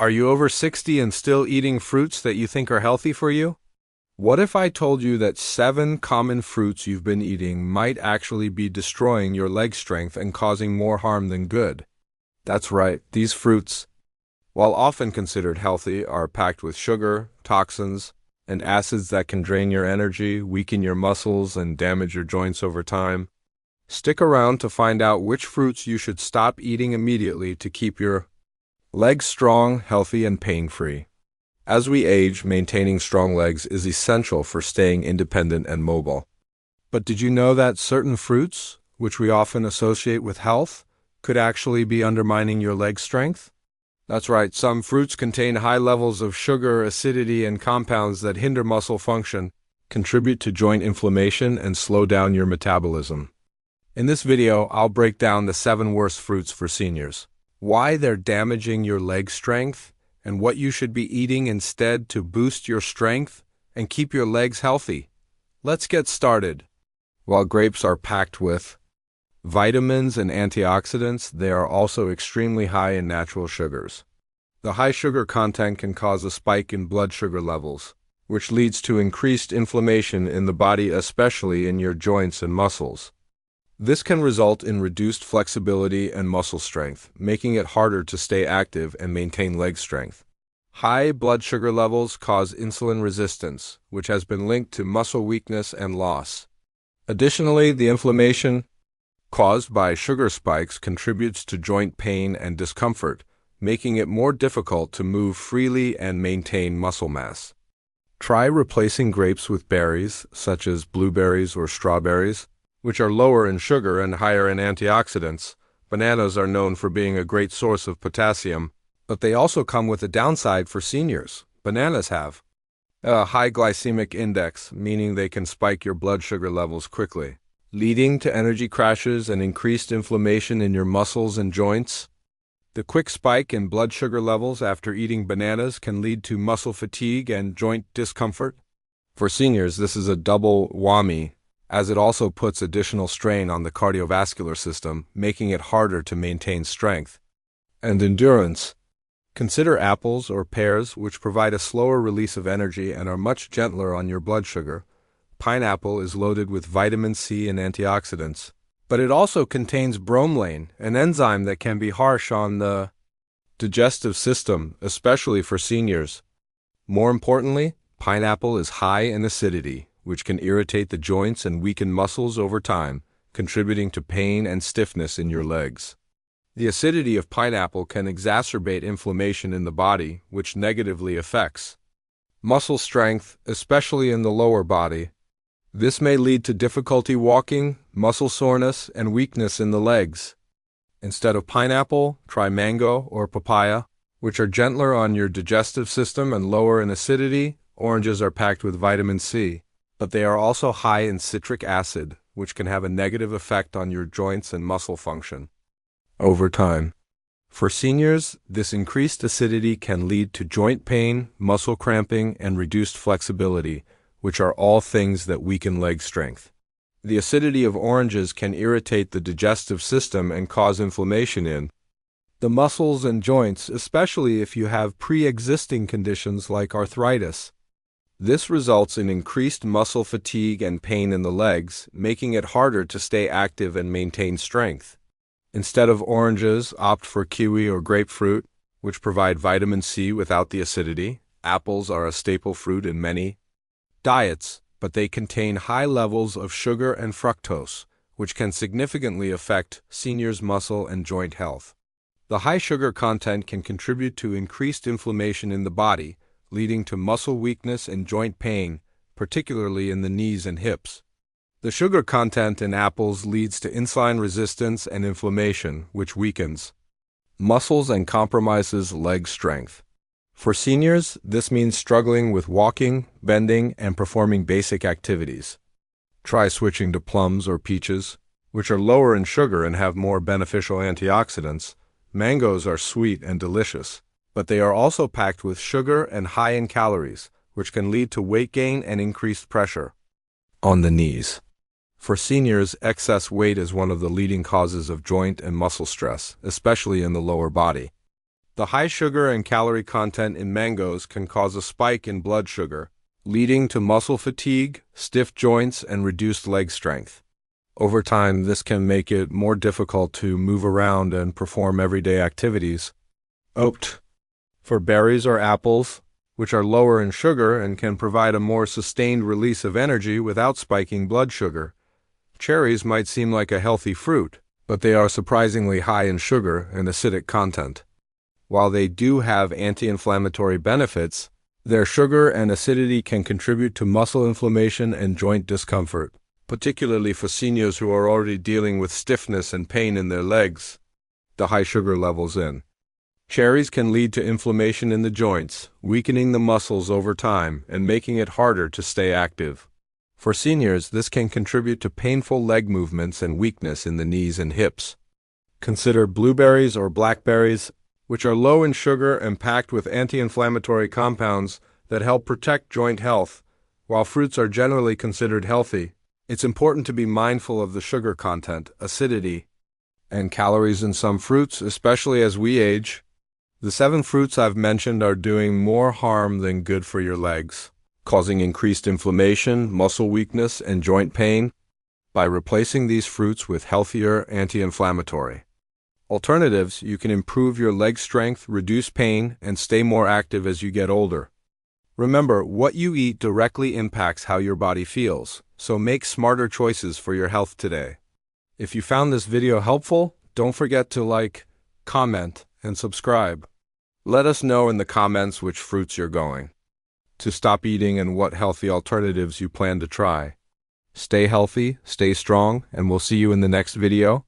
Are you over 60 and still eating fruits that you think are healthy for you? What if I told you that 7 common fruits you've been eating might actually be destroying your leg strength and causing more harm than good? That's right, these fruits, while often considered healthy, are packed with sugar, toxins, and acids that can drain your energy, weaken your muscles, and damage your joints over time. Stick around to find out which fruits you should stop eating immediately to keep your legs strong, healthy, and pain-free. As we age, maintaining strong legs is essential for staying independent and mobile. But did you know that certain fruits, which we often associate with health, could actually be undermining your leg strength? That's right, some fruits contain high levels of sugar, acidity, and compounds that hinder muscle function, contribute to joint inflammation, and slow down your metabolism. In this video, I'll break down the 7 worst fruits for seniors, why they're damaging your leg strength, and what you should be eating instead to boost your strength and keep your legs healthy. Let's get started. While grapes are packed with vitamins and antioxidants, they are also extremely high in natural sugars. The high sugar content can cause a spike in blood sugar levels, which leads to increased inflammation in the body, especially in your joints and muscles. This can result in reduced flexibility and muscle strength, making it harder to stay active and maintain leg strength. High blood sugar levels cause insulin resistance, which has been linked to muscle weakness and loss. Additionally, the inflammation caused by sugar spikes contributes to joint pain and discomfort, making it more difficult to move freely and maintain muscle mass. Try replacing grapes with berries, such as blueberries or strawberries, which are lower in sugar and higher in antioxidants. Bananas are known for being a great source of potassium, but they also come with a downside for seniors. Bananas have a high glycemic index, meaning they can spike your blood sugar levels quickly, leading to energy crashes and increased inflammation in your muscles and joints. The quick spike in blood sugar levels after eating bananas can lead to muscle fatigue and joint discomfort. For seniors, this is a double whammy, as it also puts additional strain on the cardiovascular system, making it harder to maintain strength and endurance. Consider apples or pears, which provide a slower release of energy and are much gentler on your blood sugar. Pineapple is loaded with vitamin C and antioxidants, but it also contains bromelain, an enzyme that can be harsh on the digestive system, especially for seniors. More importantly, pineapple is high in acidity, which can irritate the joints and weaken muscles over time, contributing to pain and stiffness in your legs. The acidity of pineapple can exacerbate inflammation in the body, which negatively affects muscle strength, especially in the lower body. This may lead to difficulty walking, muscle soreness, and weakness in the legs. Instead of pineapple, try mango or papaya, which are gentler on your digestive system and lower in acidity. Oranges are packed with vitamin C, but they are also high in citric acid, which can have a negative effect on your joints and muscle function over time. For seniors, this increased acidity can lead to joint pain, muscle cramping, and reduced flexibility, which are all things that weaken leg strength. The acidity of oranges can irritate the digestive system and cause inflammation in the muscles and joints, especially if you have pre-existing conditions like arthritis. This results in increased muscle fatigue and pain in the legs, making it harder to stay active and maintain strength. Instead of oranges, opt for kiwi or grapefruit, which provide vitamin C without the acidity. Apples are a staple fruit in many diets, but they contain high levels of sugar and fructose, which can significantly affect seniors' muscle and joint health. The high sugar content can contribute to increased inflammation in the body, leading to muscle weakness and joint pain, particularly in the knees and hips. The sugar content in apples leads to insulin resistance and inflammation, which weakens muscles and compromises leg strength. For seniors, this means struggling with walking, bending, and performing basic activities. Try switching to plums or peaches, which are lower in sugar and have more beneficial antioxidants. Mangoes are sweet and delicious, but they are also packed with sugar and high in calories, which can lead to weight gain and increased pressure on the knees. For seniors, excess weight is one of the leading causes of joint and muscle stress, especially in the lower body. The high sugar and calorie content in mangoes can cause a spike in blood sugar, leading to muscle fatigue, stiff joints, and reduced leg strength. Over time, this can make it more difficult to move around and perform everyday activities. Opt for berries or apples, which are lower in sugar and can provide a more sustained release of energy without spiking blood sugar. Cherries might seem like a healthy fruit, but they are surprisingly high in sugar and acidic content. While they do have anti-inflammatory benefits, their sugar and acidity can contribute to muscle inflammation and joint discomfort, particularly for seniors who are already dealing with stiffness and pain in their legs. The high sugar levels in cherries can lead to inflammation in the joints, weakening the muscles over time and making it harder to stay active. For seniors, this can contribute to painful leg movements and weakness in the knees and hips. Consider blueberries or blackberries, which are low in sugar and packed with anti-inflammatory compounds that help protect joint health. While fruits are generally considered healthy, it's important to be mindful of the sugar content, acidity, and calories in some fruits, especially as we age. The 7 fruits I've mentioned are doing more harm than good for your legs, causing increased inflammation, muscle weakness, and joint pain. By replacing these fruits with healthier anti-inflammatory alternatives, you can improve your leg strength, reduce pain, and stay more active as you get older. Remember, what you eat directly impacts how your body feels, so make smarter choices for your health today. If you found this video helpful, don't forget to like, comment, and subscribe. Let us know in the comments which fruits you're going to stop eating and what healthy alternatives you plan to try. Stay healthy, stay strong, and we'll see you in the next video.